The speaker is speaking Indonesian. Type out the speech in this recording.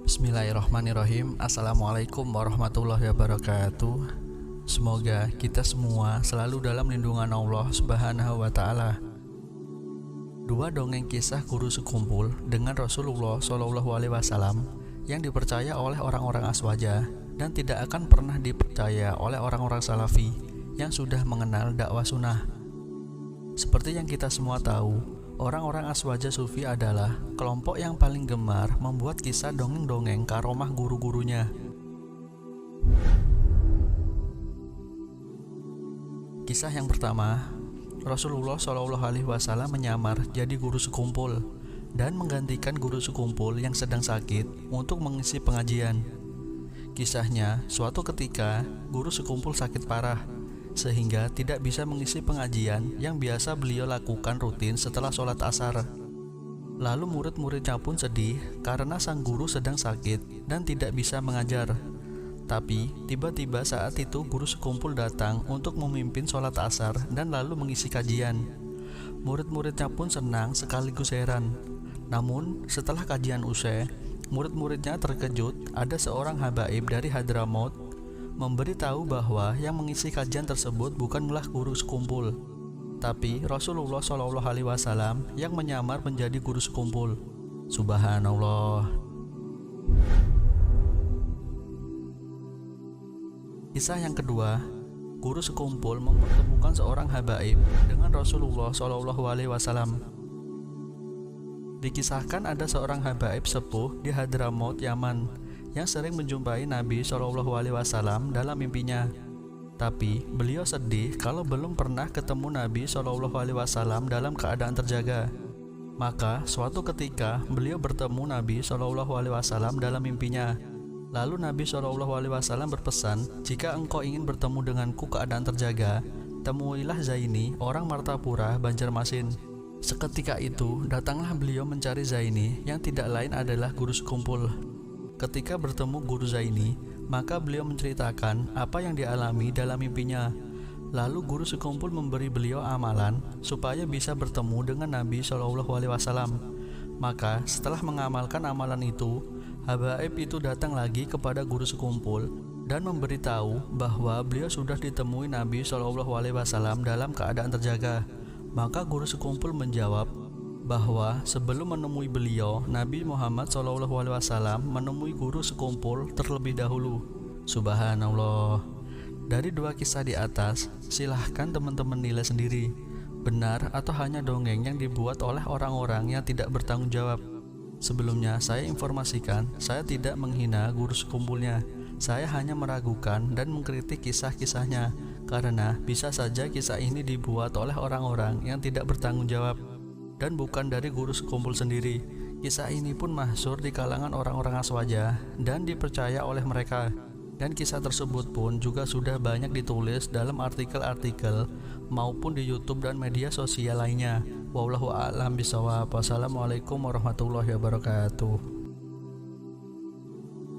Bismillahirrahmanirrahim. Assalamualaikum warahmatullahi wabarakatuh. Semoga kita semua selalu dalam lindungan Allah Subhanahu wa Ta'ala. Dua dongeng kisah guru sekumpul dengan Rasulullah SAW yang dipercaya oleh orang-orang Aswaja dan tidak akan pernah dipercaya oleh orang-orang Salafi yang sudah mengenal dakwah sunnah. Seperti yang kita semua tahu, orang-orang Aswaja Sufi adalah kelompok yang paling gemar membuat kisah dongeng-dongeng karomah guru-gurunya. Kisah yang pertama, Rasulullah SAW menyamar jadi guru sekumpul dan menggantikan guru sekumpul yang sedang sakit untuk mengisi pengajian. Kisahnya, suatu ketika guru sekumpul sakit parah sehingga tidak bisa mengisi pengajian yang biasa beliau lakukan rutin setelah sholat asar. Lalu murid-muridnya pun sedih karena sang guru sedang sakit dan tidak bisa mengajar. Tapi tiba-tiba saat itu guru sekumpul datang untuk memimpin sholat asar dan lalu mengisi kajian. Murid-muridnya pun senang sekaligus heran. Namun setelah kajian usai, murid-muridnya terkejut ada seorang habaib dari Hadramaut memberitahu bahwa yang mengisi kajian tersebut bukanlah guru sekumpul, tapi Rasulullah SAW yang menyamar menjadi guru sekumpul. Subhanallah. Kisah yang kedua, guru sekumpul mempertemukan seorang habaib dengan Rasulullah SAW. Dikisahkan ada seorang habaib sepuh di Hadramaut, Yaman, yang sering menjumpai Nabi SAW dalam mimpinya. Tapi beliau sedih kalau belum pernah ketemu Nabi SAW dalam keadaan terjaga. Maka suatu ketika beliau bertemu Nabi SAW dalam mimpinya. Lalu Nabi SAW berpesan, "Jika engkau ingin bertemu denganku keadaan terjaga, temuilah Zaini, orang Martapura, Banjarmasin." Seketika itu datanglah beliau mencari Zaini yang tidak lain adalah guru sekumpul. Ketika bertemu guru Zaini, maka beliau menceritakan apa yang dialami dalam mimpinya. Lalu guru sekumpul memberi beliau amalan supaya bisa bertemu dengan Nabi SAW. Maka setelah mengamalkan amalan itu, habaib itu datang lagi kepada guru sekumpul dan memberitahu bahwa beliau sudah ditemui Nabi SAW dalam keadaan terjaga. Maka guru sekumpul menjawab bahwa sebelum menemui beliau, Nabi Muhammad SAW menemui guru sekumpul terlebih dahulu. Subhanallah. Dari dua kisah di atas, silahkan teman-teman nilai sendiri, benar atau hanya dongeng yang dibuat oleh orang-orang yang tidak bertanggung jawab. Sebelumnya saya informasikan, saya tidak menghina guru sekumpulnya. Saya hanya meragukan dan mengkritik kisah-kisahnya, karena bisa saja kisah ini dibuat oleh orang-orang yang tidak bertanggung jawab dan bukan dari guru sekumpul sendiri. Kisah ini pun masyhur di kalangan orang-orang Aswaja dan dipercaya oleh mereka. Dan kisah tersebut pun juga sudah banyak ditulis dalam artikel-artikel maupun di YouTube dan media sosial lainnya. Wallahu a'lam bishawab. Wassalamualaikum warahmatullahi wabarakatuh.